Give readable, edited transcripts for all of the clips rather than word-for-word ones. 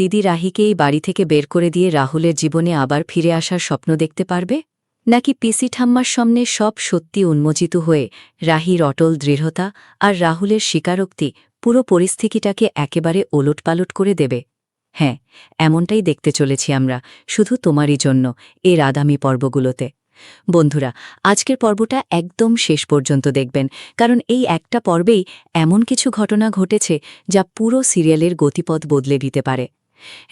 দিদি রাহিকে এই বাড়ি থেকে বের করে দিয়ে রাহুলের জীবনে আবার ফিরে আসার স্বপ্ন দেখতে পারবে, নাকি পিসি ঠাম্মার সামনে সব সত্যি উন্মোচিত হয়ে রাহির অটল দৃঢ়তা আর রাহুলের স্বীকারোক্তি পুরো পরিস্থিতিটাকে একেবারে ওলটপালট করে দেবে? হ্যাঁ, এমনটাই দেখতে চলেছি আমরা, শুধু তোমারই জন্য এর আগামী পর্বগুলোতে। বন্ধুরা, আজকের পর্বটা একদম শেষ পর্যন্ত দেখবেন, কারণ এই একটা পর্বেই এমন কিছু ঘটনা ঘটেছে যা পুরো সিরিয়ালের গতিপথ বদলে দিতে পারে।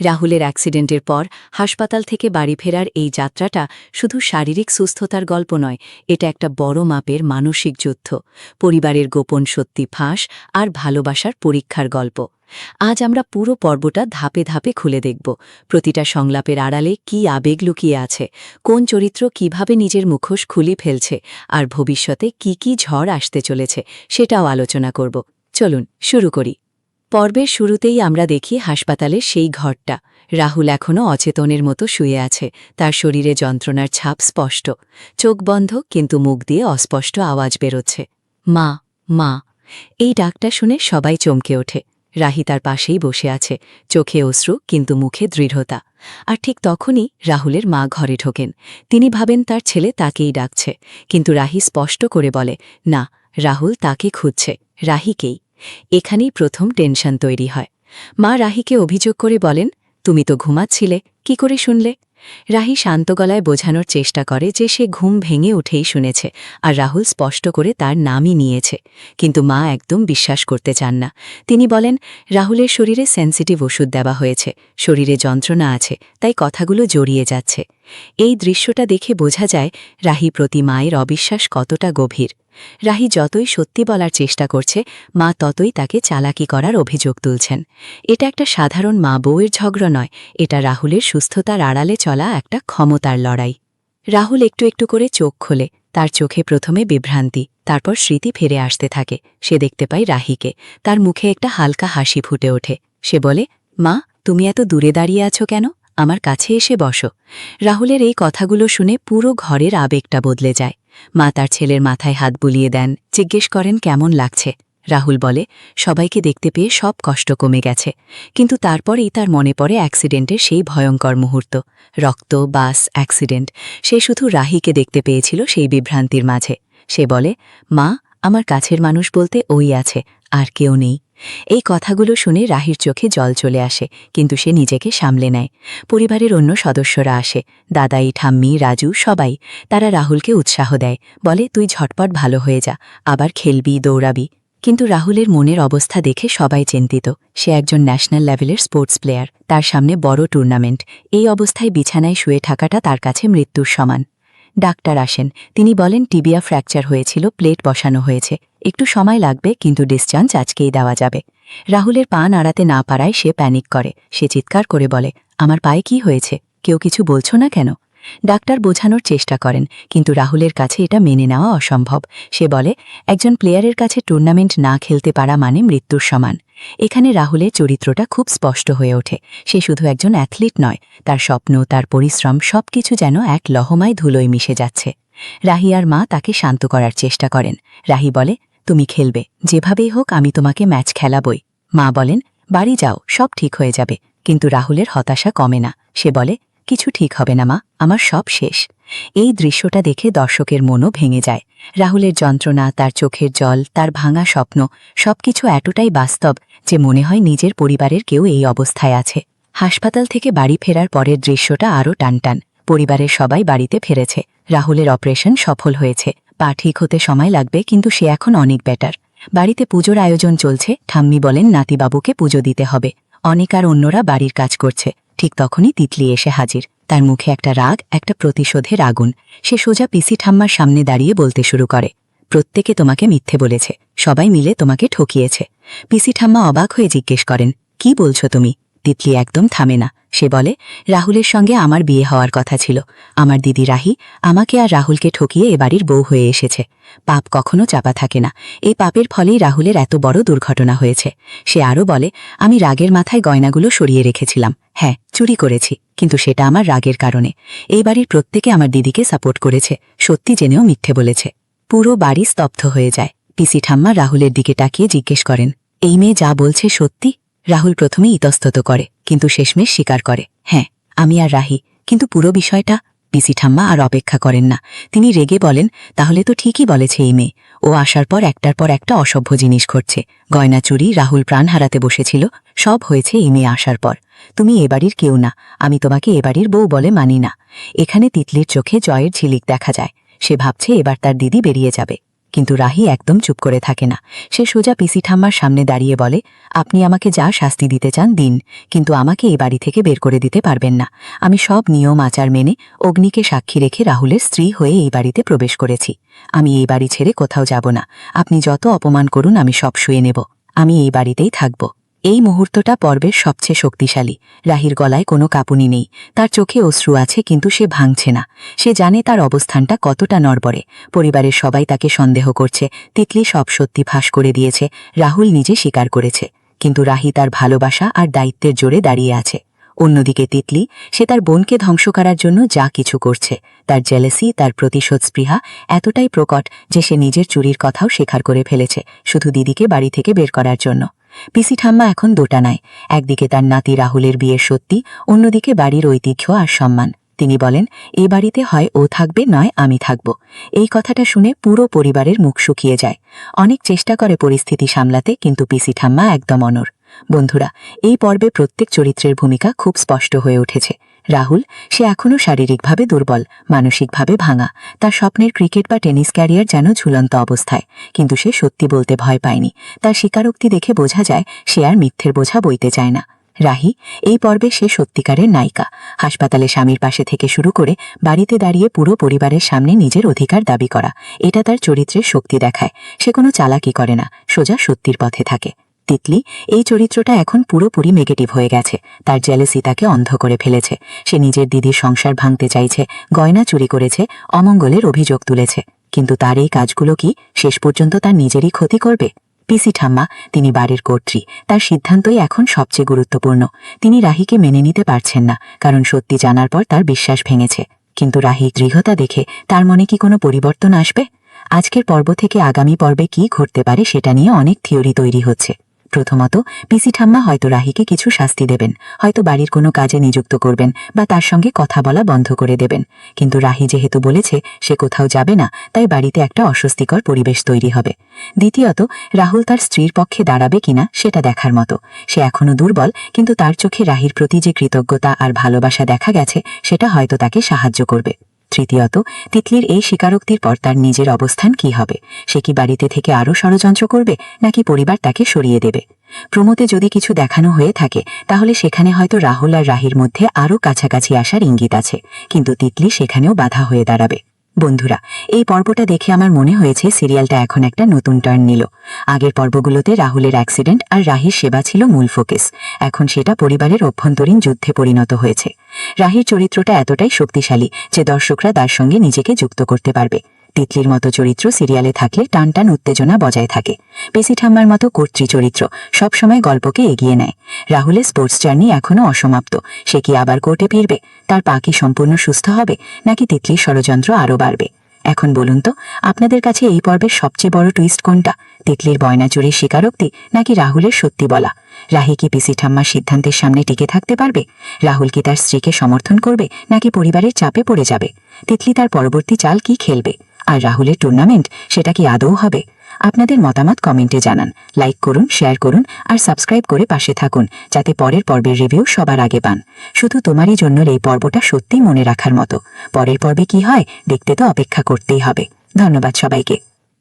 রাহুলের অ্যাক্সিডেন্টের পর হাসপাতাল থেকে বাড়ি ফেরার এই যাত্রাটা শুধু শারীরিক সুস্থতার গল্প নয়, এটা একটা বড় মাপের মানসিক যুদ্ধ, পরিবারের গোপন সত্যি ফাঁস আর ভালোবাসার পরীক্ষার গল্প। আজ আমরা পুরো পর্বটা ধাপে ধাপে খুলে দেখব, প্রতিটা সংলাপের আড়ালে কী আবেগ লুকিয়ে আছে, কোন চরিত্র কিভাবে নিজের মুখোশ খুলে ফেলছে, আর ভবিষ্যতে কি কি ঝড় আসতে চলেছে সেটাও আলোচনা করব। চলুন শুরু করি। পর্বের শুরুতেই আমরা দেখি হাসপাতালের সেই ঘরটা। রাহুল এখনও অচেতনের মতো শুয়ে আছে, তার শরীরে যন্ত্রণার ছাপ স্পষ্ট, চোখ বন্ধ কিন্তু মুখ দিয়ে অস্পষ্ট আওয়াজ বেরোচ্ছে, মা মা। এই ডাকটা শুনে সবাই চমকে ওঠে। রাহি তার পাশেই বসে আছে, চোখে অশ্রু কিন্তু মুখে দৃঢ়তা। আর ঠিক তখনই রাহুলের মা ঘরে ঢোকেন। তিনি ভাবেন তার ছেলে তাকেই ডাকছে, কিন্তু রাহি স্পষ্ট করে বলে, না, রাহুল তাকে খুঁজছে, রাহিকেই। এখানেই প্রথম টেনশন তৈরি হয়। মা রাহিকে অভিযোগ করে বলেন, তুমি তো ঘুমাচ্ছিলে, কি করে শুনলে? রাহি শান্ত গলায় বোঝানোর চেষ্টা করে যে সে ঘুম ভেঙে উঠেই শুনেছে, আর রাহুল স্পষ্ট করে তার নামই নিয়েছে। কিন্তু মা একদম বিশ্বাস করতে চান না। তিনি বলেন, রাহুলের শরীরে সেন্সিটিভ ওষুধ দেওয়া হয়েছে, শরীরে যন্ত্রণা আছে, তাই কথাগুলো জড়িয়ে যাচ্ছে। এই দৃশ্যটা দেখে বোঝা যায় রাহি প্রতি মায়ের অবিশ্বাস কতটা গভীর। রাহি যতই সত্যি বলার চেষ্টা করছে, মা ততই তাকে চালাকি করার অভিযোগ তুলছেন। এটা একটা সাধারণ মা বউয়ের ঝগড়া নয়, এটা রাহুলের সুস্থতার আড়ালে চলা একটা ক্ষমতার লড়াই। রাহুল একটু একটু করে চোখ খোলে, তার চোখে প্রথমে বিভ্রান্তি, তারপর স্মৃতি ফিরে আসতে থাকে। সে দেখতে পায় রাহিকে, তার মুখে একটা হালকা হাসি ফুটে ওঠে। সে বলে, মা, তুমি এত দূরে দাঁড়িয়ে আছো কেন? আমার কাছে এসে বসো। রাহুলের এই কথাগুলো শুনে পুরো ঘরের আবেগটা বদলে যায়। মা তার ছেলের মাথায় হাত বুলিয়ে দেন, জিজ্ঞেস করেন কেমন লাগছে। রাহুল বলে, সবাইকে দেখতে পেয়ে সব কষ্ট কমে গেছে। কিন্তু তারপরেই তার মনে পড়ে অ্যাক্সিডেন্টের সেই ভয়ঙ্কর মুহূর্ত, রক্ত, বাস, অ্যাক্সিডেন্ট। সে শুধু রাহিকে দেখতে পেয়েছিল সেই বিভ্রান্তির মাঝে। সে বলে, মা, আমার কাছের মানুষ বলতে ওই আছে, আর কেউ নেই। এই কথাগুলো শুনে রাহির চোখে জল চলে আসে, কিন্তু সে নিজেকে সামলে নেয়। পরিবারের অন্য সদস্যরা আসে, দাদাই, ঠাম্মি, রাজু, সবাই। তারা রাহুলকে উৎসাহ দেয়, বলে, তুই ঝটপট ভালো হয়ে যা, আবার খেলবি, দৌড়াবি। কিন্তু রাহুলের মনের অবস্থা দেখে সবাই চিন্তিত। সে একজন ন্যাশনাল লেভেলের স্পোর্টস প্লেয়ার, তার সামনে বড় টুর্নামেন্ট। এই অবস্থায় বিছানায় শুয়ে থাকাটা তার কাছে মৃত্যুর সমান। ডাক্তার আসেন, তিনি বলেন টিবিয়া ফ্র্যাকচার হয়েছিল, প্লেট বসানো হয়েছে, একটু সময় লাগবে, কিন্তু ডিসচার্জ আজকেই দেওয়া যাবে। রাহুলের পা নাড়াতে না পারায় সে প্যানিক করে। সে চিৎকার করে বলে, আমার পায়ে কি হয়েছে? কেউ কিছু বলছো না কেন? ডাক্তার বোঝানোর চেষ্টা করেন, কিন্তু রাহুলের কাছে এটা মেনে নেওয়া অসম্ভব। সে বলে, একজন প্লেয়ারের কাছে টুর্নামেন্ট না খেলতে পারা মানে মৃত্যুর সমান। এখানে রাহুলের চরিত্রটা খুব স্পষ্ট হয়ে ওঠে। সে শুধু একজন অ্যাথলিট নয়, তার স্বপ্ন, তার পরিশ্রম সবকিছু যেন এক লহমায় ধুলোয় মিশে যাচ্ছে। রাহি আর মা তাকে শান্ত করার চেষ্টা করেন। রাহি বলে, তুমি খেলবে, যেভাবেই হোক আমি তোমাকে ম্যাচ খেলাবই। মা বলেন, বাড়ি যাও, সব ঠিক হয়ে যাবে। কিন্তু রাহুলের হতাশা কমে না। সে বলে, কিছু ঠিক হবে না মা, আমার সব শেষ। এই দৃশ্যটা দেখে দর্শকের মনও ভেঙে যায়। রাহুলের যন্ত্রণা, তার চোখের জল, তার ভাঙা স্বপ্ন সবকিছু এতটাই বাস্তব যে মনে হয় নিজের পরিবারের কেউ এই অবস্থায় আছে। হাসপাতাল থেকে বাড়ি ফেরার পরের দৃশ্যটা আরও টানটান। পরিবারের সবাই বাড়িতে ফিরেছে। রাহুলের অপারেশন সফল হয়েছে, পা ঠিক হতে সময় লাগবে, কিন্তু সে এখন অনেক বেটার। বাড়িতে পুজোর আয়োজন চলছে। ঠাম্মি বলেন, নাতিবাবুকে পুজো দিতে হবে। অনেক আর অন্যরা বাড়ির কাজ করছে। ঠিক তখনই তিতলি এসে হাজির। তার মুখে একটা রাগ, একটা প্রতিশোধের আগুন। সে সোজা পিসি ঠাম্মার সামনে দাঁড়িয়ে বলতে শুরু করে, প্রত্যেকে তোমাকে মিথ্যে বলেছে, সবাই মিলে তোমাকে ঠকিয়েছে। পিসি ঠাম্মা অবাক হয়ে জিজ্ঞেস করেন, কি বলছো তুমি? তিতলি একদম থামে না। সে বলে, রাহুলের সঙ্গে আমার বিয়ে হওয়ার কথা ছিল। আমার দিদি রাহি আমাকে আর রাহুলকে ঠকিয়ে এ বাড়ির বউ হয়ে এসেছে। পাপ কখনো চাপা থাকে না। এই পাপের ফলেই রাহুলের এত বড় দুর্ঘটনা হয়েছে। সে আরও বলে, আমি রাগের মাথায় গয়নাগুলো সরিয়ে রেখেছিলাম। হ্যাঁ, চুরি করেছি, কিন্তু সেটা আমার রাগের কারণে। এই বাড়ির প্রত্যেকে আমার দিদিকে সাপোর্ট করেছে, সত্যি জেনেও মিথ্যে বলেছে। পুরো বাড়ি স্তব্ধ হয়ে যায়। পিসি ঠাম্মা রাহুলের দিকে তাকিয়ে জিজ্ঞেস করেন, এই মেয়ে যা বলছে সত্যি? রাহুল প্রথমে ইতস্তত করে, কিন্তু শেষমেশ স্বীকার করে, হ্যাঁ আমি আর রাহি। কিন্তু পুরো বিষয়টা পিসি ঠাম্মা আর অপেক্ষা করেন না। তিনি রেগে বলেন, তাহলে তো ঠিকই বলেছে এই মেয়ে। ও আসার পর একটার পর একটা অসভ্য জিনিস ঘটছে। গয়না চুরি, রাহুল প্রাণ হারাতে বসেছিল, সব হয়েছে এই মেয়ে আসার পর। তুমি এ বাড়ির কেউ না, আমি তোমাকে এ বাড়ির বউ বলে মানি না। এখানে তিতলির চোখে জয়ের ঝিলিক দেখা যায়। সে ভাবছে এবার তার দিদি বেরিয়ে যাবে। কিন্তু রাহি একদম চুপ করে থাকে না। সে সোজা পিসি ঠাম্মার সামনে দাঁড়িয়ে বলে, আপনি আমাকে যা শাস্তি দিতে চান দিন, কিন্তু আমাকে এই বাড়ি থেকে বের করে দিতে পারবেন না। আমি সব নিয়ম আচার মেনে অগ্নিকে সাক্ষী রেখে রাহুলের স্ত্রী হয়ে এই বাড়িতে প্রবেশ করেছি। আমি এই বাড়ি ছেড়ে কোথাও যাব না। আপনি যত অপমান করুন আমি সব শুয়ে নেব। আমি এই বাড়িতেই থাকব। এই মুহূর্তটা পর্বের সবচেয়ে শক্তিশালী। রাহির গলায় কোনো কাঁপুনি নেই, তার চোখে অশ্রু আছে, কিন্তু সে ভাঙছে না। সে জানে তার অবস্থানটা কতটা নড়বড়ে। পরিবারের সবাই তাকে সন্দেহ করছে, তিতলি সব সত্যি ফাঁস করে দিয়েছে, রাহুল নিজে স্বীকার করেছে। কিন্তু রাহি তার ভালোবাসা আর দায়িত্বের জোরে দাঁড়িয়ে আছে। অন্যদিকে তিতলি, সে তার বোনকে ধ্বংস করার জন্য যা কিছু করছে। তার জেলেসি, তার প্রতিশোধ স্পৃহা এতটাই প্রকট যে সে নিজের চুরির কথাও স্বীকার করে ফেলেছে, শুধু দিদিকে বাড়ি থেকে বের করার জন্য। পিসি ঠাম্মা এখন দোটানায়। একদিকে তার নাতি রাহুলের বিয়ের সত্যি, অন্যদিকে বাড়ির ঐতিহ্য আর সম্মান। তিনি বলেন, এ বাড়িতে হয় ও থাকবে, নয় আমি থাকব। এই কথাটা শুনে পুরো পরিবারের মুখ শুকিয়ে যায়। অনেক চেষ্টা করে পরিস্থিতি সামলাতে, কিন্তু পিসি ঠাম্মা একদম অনড়। বন্ধুরা, এই পর্বে প্রত্যেক চরিত্রের ভূমিকা খুব স্পষ্ট হয়ে উঠেছে। রাহুল, সে এখনও শারীরিকভাবে দুর্বল, মানসিকভাবে ভাঙা। তার স্বপ্নের ক্রিকেট বা টেনিস ক্যারিয়ার যেন ঝুলন্ত অবস্থায়, কিন্তু সে সত্যি বলতে ভয় পায়নি। তার স্বীকারোক্তি দেখে বোঝা যায় সে আর মিথ্যের বোঝা বইতে চায় না। রাহি, এই পর্বে সে সত্যিকারের নায়িকা। হাসপাতালে স্বামীর পাশে থেকে শুরু করে বাড়িতে দাঁড়িয়ে পুরো পরিবারের সামনে নিজের অধিকার দাবি করা, এটা তার চরিত্রের শক্তি দেখায়। সে কোনো চালাকি করে না, সোজা সত্যির পথে থাকে। তিতলি, এই চরিত্রটা এখন পুরোপুরি নেগেটিভ হয়ে গেছে। তার জেলেসি তাকে অন্ধ করে ফেলেছে। সে নিজের দিদির সংসার ভাঙতে চাইছে, গয়না চুরি করেছে, অমঙ্গলের অভিযোগ তুলেছে। কিন্তু তার এই কাজগুলো কি শেষ পর্যন্ত তার নিজেরই ক্ষতি করবে? পিসি ঠাম্মা, তিনি বাড়ির কর্ত্রী, তার সিদ্ধান্তই এখন সবচেয়ে গুরুত্বপূর্ণ। তিনি রাহিকে মেনে নিতে পারছেন না, কারণ সত্যি জানার পর তার বিশ্বাস ভেঙেছে। কিন্তু রাহির দৃঢ়তা দেখে তার মনে কি কোনো পরিবর্তন আসবে? আজকের পর্ব থেকে আগামী পর্বে কি ঘটতে পারে সেটা নিয়ে অনেক থিওরি তৈরি হচ্ছে। প্রথমত, পিসি ঠাম্মা হয়তো রাহিকে কিছু শাস্তি দেবেন, হয়তো বাড়ির কোনো কাজে নিযুক্ত করবেন বা তার সঙ্গে কথা বলা বন্ধ করে দেবেন। কিন্তু রাহি যেহেতু বলেছে সে কোথাও যাবে না, তাই বাড়িতে একটা অস্বস্তিকর পরিবেশ তৈরি হবে। দ্বিতীয়ত, রাহুল তার স্ত্রীর পক্ষে দাঁড়াবে কিনা সেটা দেখার মতো। সে এখনো দুর্বল, কিন্তু তার চোখে রাহির প্রতি যে কৃতজ্ঞতা আর ভালোবাসা দেখা গেছে সেটা হয়তো তাকে সাহায্য করবে। তৃতীয়ত, তিতলির এই স্বীকারোক্তির পর তার নিজের অবস্থান কি হবে? সে কি বাড়িতে থেকে আরও ষড়যন্ত্র করবে, নাকি পরিবার তাকে সরিয়ে দেবে? প্রমোতে যদি কিছু দেখানো হয়ে থাকে, তাহলে সেখানে হয়তো রাহুল আর রাহির মধ্যে আরও কাছাকাছি আসার ইঙ্গিত আছে, কিন্তু তিতলি সেখানেও বাধা হয়ে দাঁড়াবে। বন্ধুরা, এই পর্বটা দেখে আমার মনে হয়েছে সিরিয়ালটা এখন একটা নতুন টার্ন নিল। আগের পর্বগুলোতে রাহুলের অ্যাক্সিডেন্ট আর রাহির সেবা ছিল মূল ফোকাস। এখন সেটা পরিবারের অভ্যন্তরীণ যুদ্ধে পরিণত হয়েছে। রাহির চরিত্রটা এতটাই শক্তিশালী যে দর্শকরা তার সঙ্গে নিজেকে যুক্ত করতে পারবে। তিতলির মতো চরিত্র সিরিয়ালে থাকলে টান টান উত্তেজনা বজায় থাকে। পিসি ঠাম্মার মতো কর্ত্রী চরিত্র সবসময় গল্পকে এগিয়ে নেয়। রাহুলের স্পোর্টস জার্নি এখনও অসমাপ্ত। সে কি আবার কোর্টে ফিরবে? তার পা কি সম্পূর্ণ সুস্থ হবে, নাকি তিতলির ষড়যন্ত্র আরও বাড়বে? এখন বলুন তো, আপনাদের কাছে এই পর্বের সবচেয়ে বড় টুইস্ট কোনটা? তিতলির গয়না চুরির স্বীকারোক্তি, নাকি রাহুলের সত্যি বলা? রাহি কি পিসি ঠাম্মার সিদ্ধান্তের সামনে টিকে থাকতে পারবে? রাহুল কি তার স্ত্রীকে সমর্থন করবে, নাকি পরিবারের চাপে পড়ে যাবে? তিতলি তার পরবর্তী চাল কি খেলবে? আর রাহুলের টুর্নামেন্ট, সেটা কি আদৌ হবে? আপনাদের মতামত কমেন্টে জানান। লাইক করুন, শেয়ার করুন আর সাবস্ক্রাইব করে পাশে থাকুন, যাতে পরের পর্বের রিভিউ সবার আগে পান। শুধু তোমারই জন্য এই পর্বটা সত্যিই মনে রাখার মতো। পরের পর্বে কি হয় দেখতে তো অপেক্ষা করতেই হবে। ধন্যবাদ সবাইকে।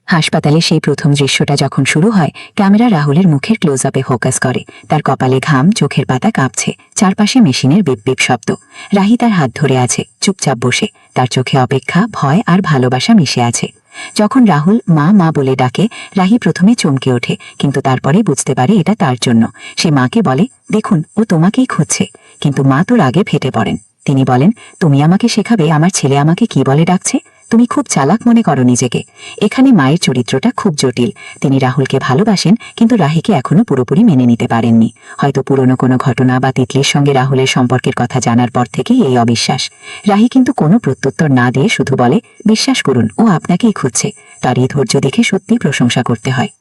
হাসপাতালে সেই প্রথম দৃশ্যটা যখন শুরু হয়, ক্যামেরা রাহুলের মুখের ক্লোজ আপে ফোকাস করে। তার কপালে ঘাম, চোখের পাতা কাঁপছে, চারপাশে মেশিনের বিপ বিপ শব্দ। রাহি তার হাত ধরে আছে, চুপচাপ বসে। তার চোখে অপেক্ষা, ভয় আর ভালোবাসা মিশে আছে। যখন রাহুল মা মা বলে ডাকে, রাহি প্রথমে চমকে ওঠে, কিন্তু তারপরেই বুঝতে পারে এটা তার জন্য। সে মাকে বলে, দেখুন ও তোমাকেই খুঁজছে। কিন্তু মা তোর আগে ফেটে পড়েন। তিনি বলেন, তুমি আমাকে শেখাবে আমার ছেলে আমাকে কি বলে ডাকছে? তুমি খুব চালাক মনে করো নিজেকে। এখানে মায়ের চরিত্রটা খুব জটিল। তিনি রাহুলকে ভালোবাসেন, কিন্তু রাহিকে এখনো পুরোপুরি মেনে নিতে পারেননি। হয়তো পুরনো কোনো ঘটনা বা তিতলির সঙ্গে রাহুলের সম্পর্কের কথা জানার পর থেকেই এই অবিশ্বাস। রাহি কিন্তু কোনো প্রত্যুত্তর না দিয়ে শুধু বলে, বিশ্বাস করুন ও আপনাকেই খুঁজছে। তার এই ধৈর্য দেখে সত্যিই প্রশংসা করতে হয়।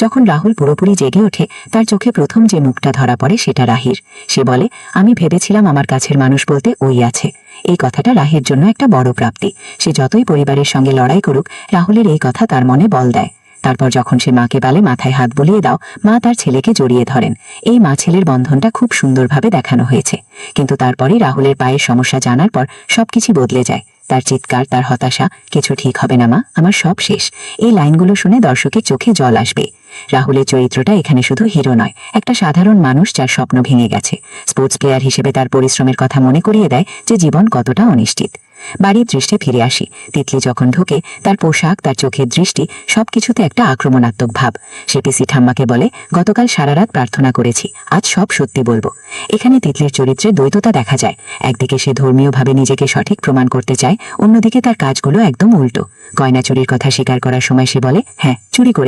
যখন রাহুল পুরোপুরি জেগে ওঠে তার চোখে প্রথম যে মুখটা ধরা পড়ে সেটা রাহির। সে বলে, আমি ভেবেছিলাম আমার কাছের মানুষ বলতে ওই আছে। এই কথাটা রাহির জন্য একটা বড় প্রাপ্তি। সে যতই পরিবারের সঙ্গে লড়াই করুক, রাহুলের এই কথা তার মনে বল দেয়। তারপর যখন সে মাকে বলে মাথায় হাত বুলিয়ে দাও, মা তার ছেলেকে জড়িয়ে ধরেন। এই মা ছেলের বন্ধনটা খুব সুন্দরভাবে দেখানো হয়েছে। কিন্তু তারপরেই রাহুলের পায়ের সমস্যা জানার পর সবকিছু বদলে যায়। তার চিৎকার, তার হতাশা, কিছু ঠিক হবে না মা, আমার সব শেষ। এই লাইনগুলো শুনে দর্শকের চোখে জল আসবে। রাহুলের চরিত্রটা এখানে শুধু হিরো নয়, একটা সাধারণ মানুষ যার স্বপ্ন ভেঙে গেছে। স্পোর্টস প্লেয়ার হিসেবে তার পরিশ্রমের কথা মনে করিয়ে দেয় যে জীবন কতটা অনিশ্চিত। বাড়ির দৃশ্যে ফিরে আসি। তিতলি যখন ঢোকে, তার পোশাক, তার চোখের দৃষ্টি, সবকিছুতে একটা আক্রমণাত্মক ভাব। সে পিসি ঠাম্মাকে বলে, গতকাল সারা রাত প্রার্থনা করেছি, আজ সব সত্যি বলবো। এখানে তিতলির চরিত্রে দ্বৈততা দেখা যায়। একদিকে সে ধর্মীয়ভাবে নিজেকে সঠিক প্রমাণ করতে চায়, অন্যদিকে তার কাজগুলো একদম উল্টো। গয়না চুরির কথা স্বীকার করার সময় সে বলে, হ্যাঁ চুরি করে